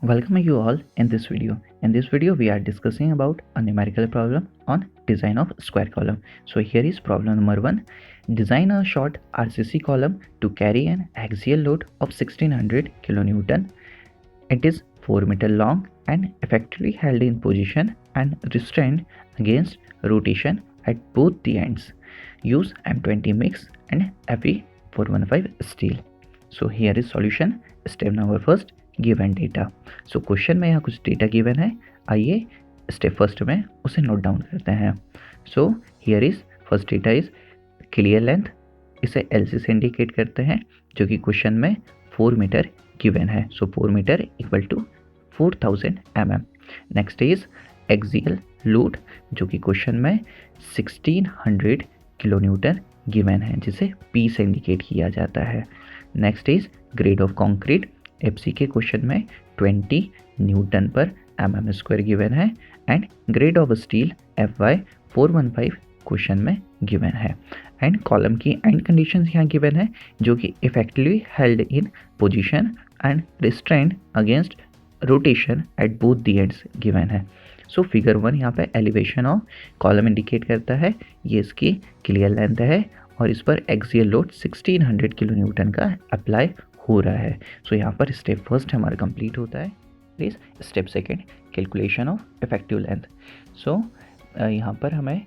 Welcome you all in this video. In this video we are discussing about a numerical problem on design of square column. So here is problem number 1. Design a short RCC column to carry an axial load of 1600 kN. It is 4 meter long and effectively held in position and restrained against rotation at both the ends. Use M20 mix and Fe 415 steel. So here is solution. Step number first, given data. So question में यहाँ कुछ data given है. आइए step first में उसे note down करते हैं. So here is first data is clear length. इसे LC से इंडिकेट करते हैं जो कि क्वेश्चन में 4 मीटर गिवन है. So 4 metre equal to 4000 mm. Next is axial load जो कि क्वेश्चन में 1600 किलोन्यूटन गिवन है जिसे P से इंडिकेट किया जाता है. Next is grade of concrete. FC के क्वेश्चन में 20 न्यूटन पर mm स्क्वायर गिवन है and grade of steel FY 415 question में गिवन है. एंड कॉलम की एंड कंडीशंस यहाँ गिवन है जो कि effectively held in position and restrained against rotation at both the ends given है. सो फिगर 1 यहाँ पे एलिवेशन ऑफ कॉलम इंडिकेट करता है. ये इसकी क्लियर लेंथ है और इस पर एक्सियल लोड 1600 किलो न्यूटन का अप्लाई हो रहा है. सो यहाँ पर स्टेप फर्स्ट हमारा कंप्लीट होता है. Please step second, calculation of effective length. So यहाँ पर हमें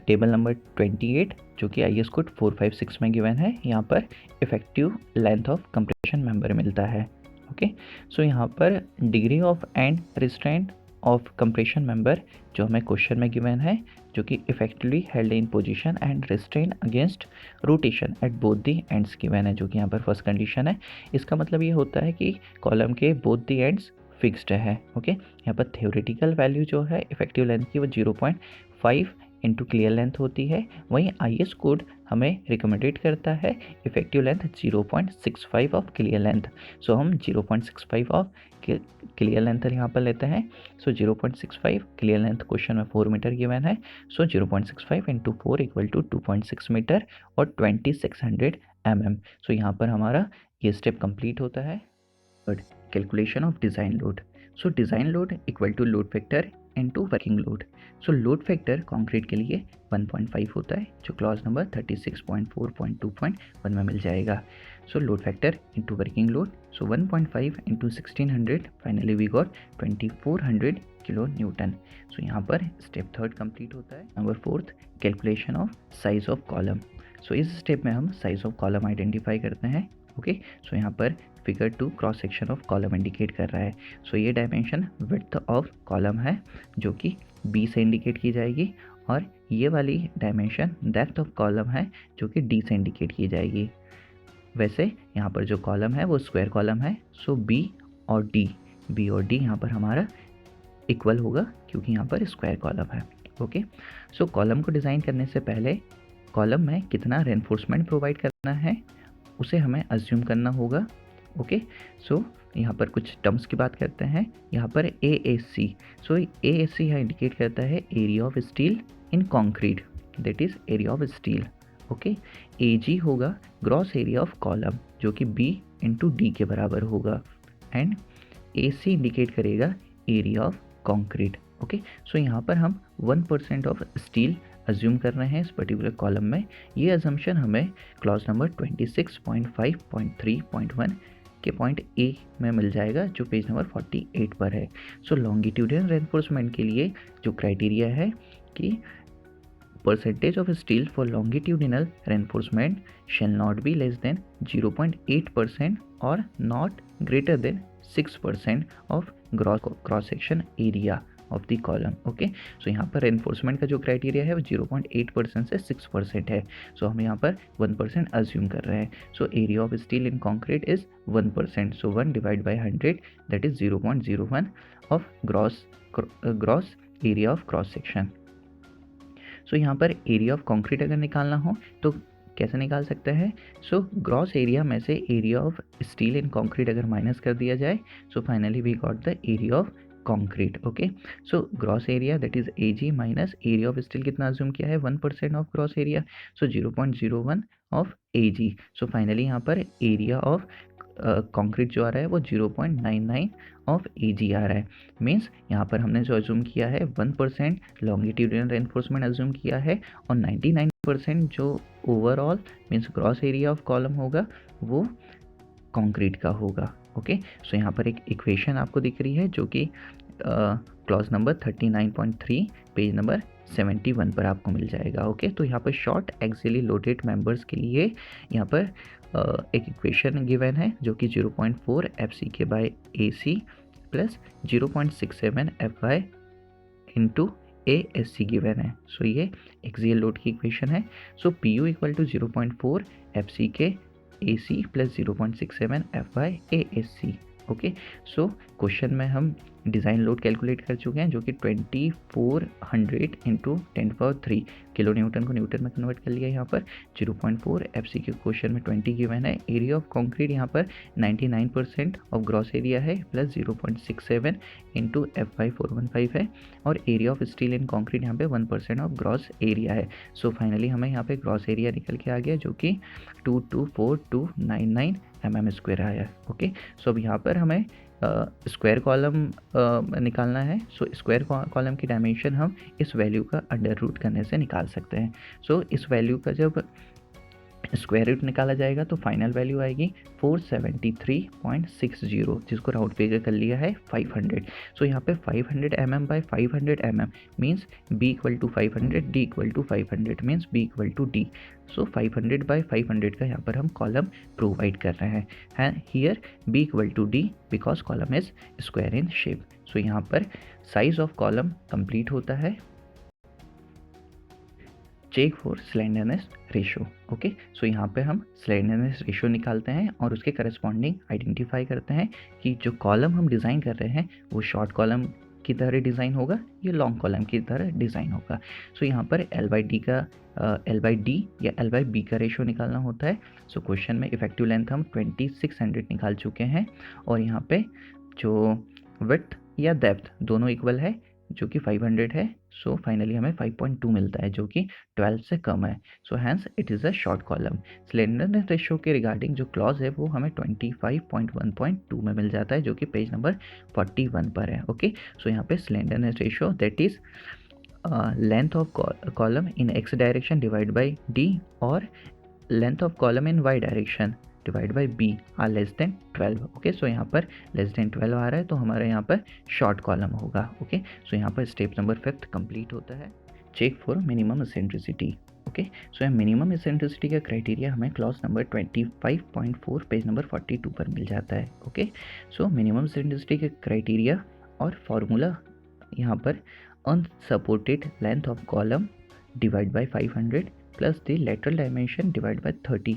टेबल नंबर 28 जो कि IS कोड 456 में गिवन है, यहाँ पर effective length of compression member मिलता है. ओके. सो यहाँ पर degree of and restraint of compression member जो हमें क्वेश्चन में गिवन है जो कि effectively held in position and restrain against rotation at both the ends given है जो कि यहाँ पर फर्स्ट कंडीशन है. इसका मतलब ये होता है कि कॉलम के बोथ द एंड्स फिक्स्ड है. ओके. यहाँ पर थ्योरेटिकल वैल्यू जो है इफेक्टिव लेंथ की वो 0.5 इंटू क्लियर लेंथ होती है. वहीं IS कोड हमें रिकमेंडेड करता है effective length 0.65 of clear length. So हम 0.65 ऑफ क्लियर लेंथ यहाँ पर लेते हैं. सो 0.65 क्लियर लेंथ क्वेश्चन में 4 मीटर गिवन है. सो 0.65 इंटू 4 इक्वल टू 2.6 मीटर और 2600 mm. सो यहाँ पर हमारा ये स्टेप कंप्लीट होता है. Third, calculation of design load. So design load equal to load factor into working load. So load factor concrete के लिए 1.5 होता है जो क्लॉज नंबर 36.4.2.1 में मिल जाएगा. So load factor into working load. So 1.5 into 1600 finally we got 2400 kilo newton. So यहाँ पर स्टेप थर्ड कंप्लीट होता है. Number fourth, calculation of size of column. So इस स्टेप में हम साइज ऑफ कॉलम आइडेंटिफाई करते हैं. ओके. सो यहाँ पर figure 2 cross section of column indicate कर रहा है. सो ये डायमेंशन विड्थ ऑफ कॉलम है जो कि B से इंडिकेट की जाएगी और ये वाली डायमेंशन डेप्थ ऑफ कॉलम है जो कि D से इंडिकेट की जाएगी. वैसे यहाँ पर जो कॉलम है वो स्क्वायर कॉलम है. सो B और D यहाँ पर हमारा इक्वल होगा क्योंकि यहाँ पर स्क्वायर कॉलम है. ओके. सो कॉलम को डिज़ाइन करने से पहले कॉलम में कितना रेनफोर्समेंट प्रोवाइड करना है उसे हमें अज्यूम करना होगा. ओके. सो यहाँ पर कुछ टर्म्स की बात करते हैं. यहाँ पर AAC. सो AAC यहाँ इंडिकेट करता है area of steel in concrete, that is area of steel. Okay. AG होगा ग्रॉस एरिया ऑफ कॉलम जो कि B इंटू D के बराबर होगा एंड AC इंडिकेट करेगा area of concrete. Okay. So यहाँ पर हम 1% ऑफ स्टील अज्यूम कर रहे हैं इस पर्टिकुलर कॉलम में. ये अजम्पशन हमें क्लॉज नंबर 26.5.3.1 के पॉइंट A में मिल जाएगा जो पेज नंबर 48 पर है. सो लॉन्गिट्यूडिनल रेनफोर्समेंट के लिए जो क्राइटेरिया है कि percentage of steel for longitudinal reinforcement shall not be less than 0.8% और not greater than 6% of cross section area of the column. Okay. So यहाँ पर रेनफोर्समेंट का जो क्राइटेरिया है वो 0.8% से 6% है. सो हम यहाँ पर 1% अज्यूम कर रहे हैं. So area of steel in concrete is 1%. So 1 divide by 100 that is 0.01 of gross area of cross section. So यहाँ पर एरिया ऑफ कॉन्क्रीट अगर निकालना हो तो कैसे निकाल सकते हैं. सो ग्रॉस एरिया में से area of steel in concrete अगर माइनस कर दिया जाए so finally we got the area of concrete. Okay. So gross area that is AG minus area of steel कितना अज्यूम किया है 1% of gross area. So 0.01 of AG. So finally यहाँ पर area of concrete जो आ रहा है वो 0.99 of AG आ रहा है। मीन्स यहाँ पर हमने जो अज्यूम किया है 1% लॉन्गिट्यूडिनल रेनफोर्समेंट अज्यूम किया है और 99% जो overall means gross area of column होगा वो कंक्रीट का होगा। ओके, सो यहाँ पर एक इक्वेशन आपको दिख रही है जो कि क्लॉज नंबर 39.3 पेज नंबर 71 पर आपको मिल जाएगा। ओके, तो यहाँ पर शॉर्ट एक्सियली लोडेड मेंबर्स के लिए यहाँ पर एक इक्वेशन गिवन है जो कि 0.4 FCK by AC plus 0.67 FY into ASC given है। सो ये एक्सियल लोड की इक्वेशन है। So PU equal to 0.4 FCK AC plus 0.67 FY ASC। Okay, so question में हम डिज़ाइन लोड कैलकुलेट कर चुके हैं जो कि 2400 इंटू 10³ किलो न्यूटन को न्यूटन में कन्वर्ट कर लिया। यहाँ पर 0.4 FC के क्वेश्चन में 20 गिवन है। एरिया ऑफ कंक्रीट यहाँ पर 99% ऑफ ग्रॉस एरिया है प्लस 0.67 इंटू FY415 है और area of steel in concrete यहाँ पे 1% ऑफ ग्रॉस एरिया है। सो फाइनली हमें यहाँ पे ग्रॉस एरिया निकल के आ गया जो कि 224,299 mm² आया है। ओके, सो अब यहाँ पर हमें स्क्वायर कॉलम निकालना है। सो स्क्वायर कॉलम की डायमेंशन हम इस वैल्यू का अंडर रूट करने से निकाल सकते हैं। सो इस वैल्यू का जब स्क्वायर रूट निकाला जाएगा तो फाइनल वैल्यू आएगी 473.60 जिसको राउंड फिगर कर लिया है 500। सो यहाँ पे 500 mm by 500 mm means B equal to 500 D equal to 500 means B equal to D। So 500 by 500 का यहाँ पर हम कॉलम प्रोवाइड कर रहे हैं here B equal to D because column is square in shape. So यहाँ पर size of column complete होता है। Check for slenderness ratio. Okay, so यहाँ पे हम स्लेंडरनेस रेशो निकालते हैं और उसके करस्पॉन्डिंग आइडेंटिफाई करते हैं कि जो कॉलम हम डिज़ाइन कर रहे हैं वो शॉर्ट कॉलम की तरह डिज़ाइन होगा या लॉन्ग कॉलम की तरह डिज़ाइन होगा। सो यहाँ पर L/D का L/D या L/B का रेशो निकालना होता है। सो क्वेश्चन में इफेक्टिव लेंथ हम 2600 निकाल चुके हैं और यहाँ पे जो विड्थ या डेप्थ दोनों इक्वल है जो कि 500 है। सो फाइनली हमें 5.2 मिलता है जो कि 12 से कम है। So hence it is a short column. Slenderness ratio के रिगार्डिंग जो क्लॉज है वो हमें 25.1.2 में मिल जाता है जो कि पेज नंबर 41 पर है। ओके, सो यहाँ पे slenderness ratio that is length of column in x direction divide by d और length of column in y direction divide by b are less than 12। Okay, so यहाँ पर less than 12 आ रहा है तो हमारे यहाँ पर शॉर्ट कॉलम होगा। ओके, सो यहाँ पर स्टेप नंबर 5 कंप्लीट होता है। Check for minimum eccentricity. Okay, so यहाँ मिनिमम एसेंट्रिसिटी का क्राइटेरिया हमें क्लॉज नंबर 25.4 पेज नंबर 42 पर मिल जाता है। ओके, सो मिनिमम एसेंट्रिसिटी के क्राइटेरिया और फॉर्मूला यहाँ पर unsupported length of column divide by 500 plus the lateral dimension divide by 30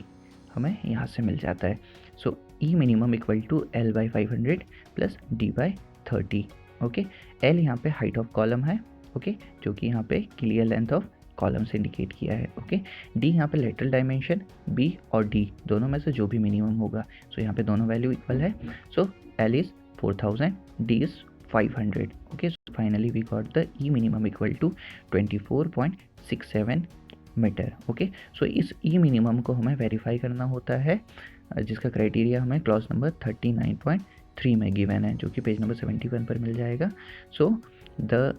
हमें यहाँ से मिल जाता है। सो ई minimum equal to L by 500 plus D by 30। Okay, L यहाँ पे हाइट ऑफ कॉलम है। ओके, जो कि यहाँ पे क्लियर लेंथ ऑफ कॉलम से इंडिकेट किया है। ओके, D यहाँ पे लेटरल डायमेंशन B और D दोनों में से जो भी मिनिमम होगा। सो यहाँ पे दोनों वैल्यू इक्वल है। So L is 4000, D is 500। Okay, so finally we got the e minimum equal to 24.67 meter. Okay, so इस ई मिनिमम को हमें वेरीफाई करना होता है जिसका क्राइटेरिया हमें क्लॉज नंबर 39.3 में गिवन है जो कि पेज नंबर 71 पर मिल जाएगा। So the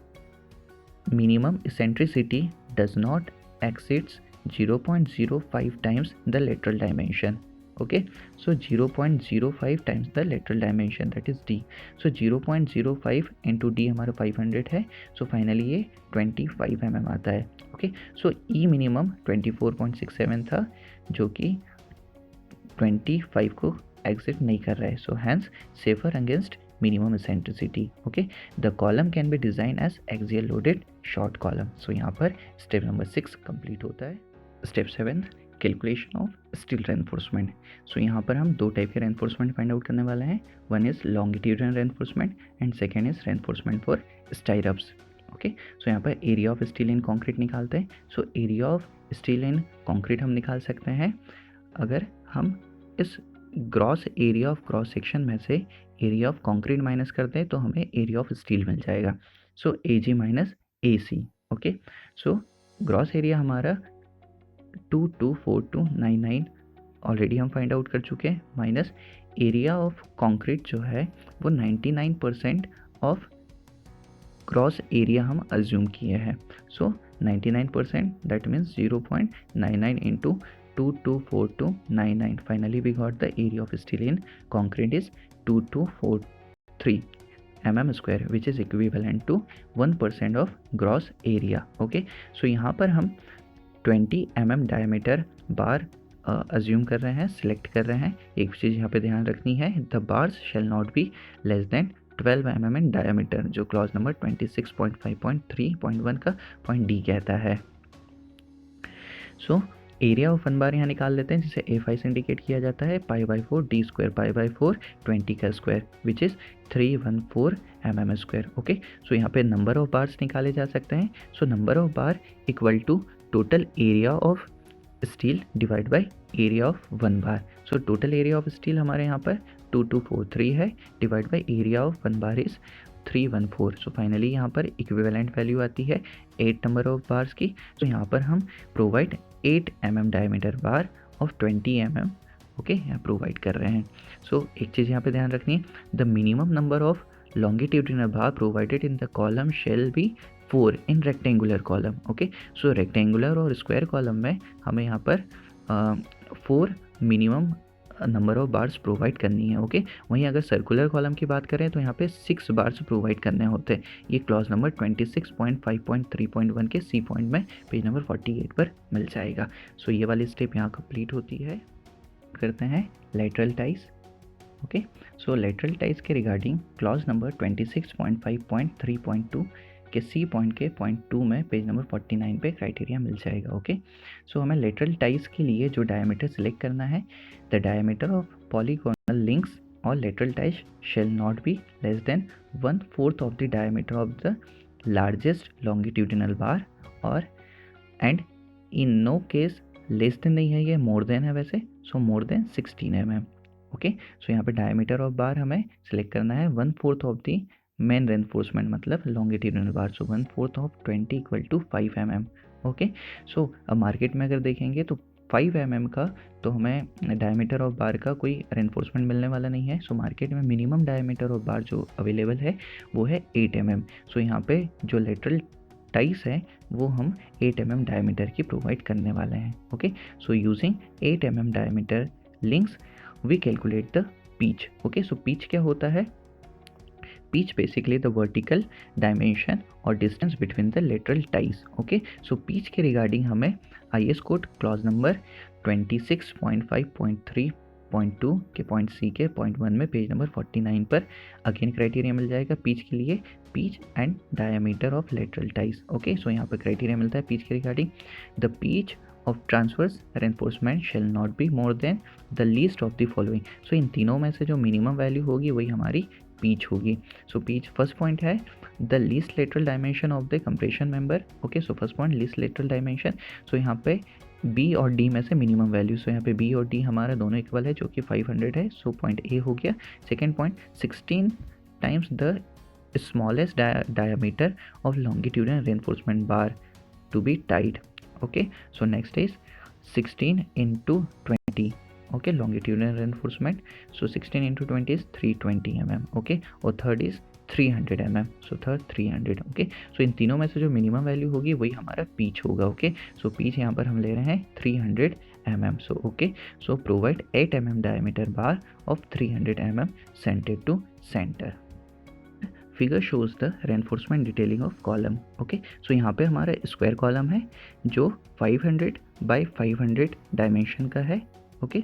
minimum eccentricity does not exceeds 0.05 times the lateral dimension. Okay, so 0.05 times the lateral dimension that is D। So 0.05 into D हमारा 500 है। सो फाइनली ये 25 mm आता है। ओके, सो ई मिनिमम 24.67 था जो कि 25 को एग्जिट नहीं कर रहा है। So hence safer against minimum eccentricity. Okay, the column can be design as axial loaded short column. So यहाँ पर स्टेप नंबर 6 कंप्लीट होता है। Step 7 calculation of steel reinforcement. So यहाँ पर हम दो टाइप के रेनफोर्समेंट फाइंड आउट करने वाले हैं। One is longitudinal reinforcement and second is reinforcement for stirrups. Okay, so यहाँ पर area of steel in concrete निकालते हैं। So area of steel in concrete हम निकाल सकते हैं अगर हम इस gross area of cross section में से एरिया ऑफ कॉन्क्रीट माइनस करते हैं तो हमें एरिया ऑफ स्टील मिल जाएगा। सो AG minus AC। Okay, so gross area हमारा 224,299 ऑलरेडी हम फाइंड आउट कर चुके हैं माइनस एरिया ऑफ कंक्रीट जो है वो 99% ऑफ क्रॉस एरिया हम अज्यूम किए हैं। सो 99% that means 0.99 into 224299. Finally we got the area of steel in concrete is 2243 mm square which is equivalent to 1% of gross area. Okay, so यहाँ पर हम 20 mm diameter बार assume कर रहे हैं, select कर रहे हैं। एक चीज़ यहाँ पे ध्यान रखनी है, the bars shell not be less than 12 mm in diameter, जो क्लॉज नंबर 26.5.3.1 का पॉइंट डी कहता है। सो एरिया ऑफ वन बार यहाँ निकाल लेते हैं, जिसे A5 से इंडिकेट किया जाता है, π/4 d स्क्वायर π/4 20 का square which is 314 mm square. Okay, so यहाँ पे नंबर ऑफ बार्स निकाले जा सकते हैं। So number of bar equal to total area of steel divide by area of one bar. So total area of steel हमारे यहाँ पर 2243 है, divide by area of one bar is 314। So finally यहाँ पर इक्विवेलेंट वैल्यू आती है 8 number of bars की। तो यहाँ पर हम provide 8 mm diameter bar of 20 mm okay यहाँ प्रोवाइड कर रहे हैं। सो एक चीज़ यहाँ पे ध्यान रखनी है, the minimum number of longitudinal bar provided in the column shall be 4 in rectangular column. Okay, so rectangular और स्क्वायर कॉलम में हमें यहाँ पर 4 minimum number of bars provide करनी है। ओके, वहीं अगर सर्कुलर कॉलम की बात करें तो यहाँ पे 6 बार्स प्रोवाइड करने होते हैं। ये क्लॉज नंबर 26.5.3.1 के सी पॉइंट में पेज नंबर 48 पर मिल जाएगा। सो ये वाली स्टेप यहाँ कंप्लीट होती है। करते हैं लेटरल टाइज। ओके, सो लेटरल टाइज के रिगार्डिंग क्लॉज नंबर 26.5.3.2 के सी पॉइंट के पॉइंट 2 में पेज नंबर 49 पे क्राइटेरिया मिल जाएगा। ओके, सो हमें लेटरल टाइज के लिए जो डायमीटर सिलेक्ट करना है, the diameter of polygonal links और lateral ties shall not be less than 1/4 of the diameter of the largest longitudinal bar और and in no case less than नहीं है, ये मोर देन है वैसे। So more than 16 mm। Okay, so यहाँ पे diameter of बार हमें select करना है 1/4 ऑफ दी मेन रेनफोर्समेंट मतलब longitudinal bar. So 1/4 of 20 equal to 5 mm। Okay, so अब मार्केट में अगर देखेंगे तो 5 mm का तो हमें डायमीटर ऑफ बार का कोई रेनफोर्समेंट मिलने वाला नहीं है। सो मार्केट में मिनिमम डायमीटर ऑफ बार जो अवेलेबल है वो है 8 mm। सो यहाँ पे जो लेटरल टाइस है वो हम 8 mm डायमीटर की प्रोवाइड करने वाले हैं। Okay, so using 8 mm diameter links we calculate the pitch. Okay, so pitch क्या होता है? Pitch basically the vertical dimension और distance between the lateral ties. Okay, so pitch के रिगार्डिंग हमें IS कोड क्लॉज नंबर 26.5.3.2 के point सी के point 1 में page number 49 पर अगेन क्राइटेरिया मिल जाएगा पिच के लिए, pitch and diameter of lateral ties. Okay, so यहाँ पर क्राइटेरिया मिलता है पिच के regarding, the pitch of transverse reinforcement shall not be more than the least of the following. So इन तीनों में से जो मिनिमम वैल्यू होगी वही हमारी पिच होगी। सो पिच फर्स्ट पॉइंट है the least lateral dimension of the compression member. Okay, so first point least lateral dimension. So यहाँ पे बी और डी में से मिनिमम वैल्यू, सो यहाँ पे बी और डी हमारा दोनों इक्वल है जो कि 500 है। सो पॉइंट ए हो गया। Second point 16 times the smallest diameter of longitudinal reinforcement bar to be tied. Okay, so next is 16 into 20। Okay, longitudinal reinforcement. So 16 into 20 is 320 mm। Okay, और third is 300 mm। So third 300। Okay, so इन तीनों में से जो minimum value होगी वही हमारा pitch होगा। ओके, सो पिच यहाँ पर हम ले रहे हैं 300 mm। So okay, so provide 8 mm diameter bar of 300 mm centre to centre. Figure shows the reinforcement detailing of column. Okay, so यहाँ पे हमारा स्क्वायर कॉलम है जो 500 बाय 500 डायमेंशन का है। ओके,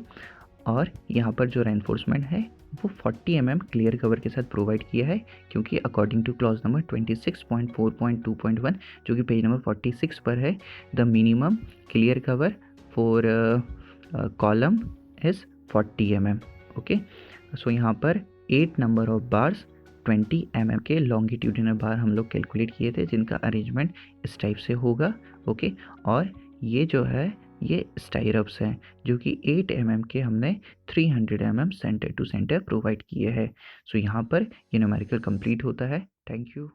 और यहाँ पर जो रेनफोर्समेंट है वो 40 mm क्लियर कवर के साथ प्रोवाइड किया है, क्योंकि अकॉर्डिंग टू क्लॉज नंबर 26.4.2.1 जो कि पेज नंबर 46 पर है, the minimum clear cover for column is 40 mm। Okay, so यहाँ पर 8 नंबर ऑफ बार्स 20 mm के लॉन्गिट्यूडिनल बार हम लोग कैलकुलेट किए थे, जिनका अरेंजमेंट इस टाइप से होगा। ओके, और ये जो है ये स्टाइरप्स हैं जो कि 8 mm के हमने 300 mm centre to centre provide किए हैं। सो यहाँ पर ये न्यूमेरिकल कंप्लीट होता है। Thank you.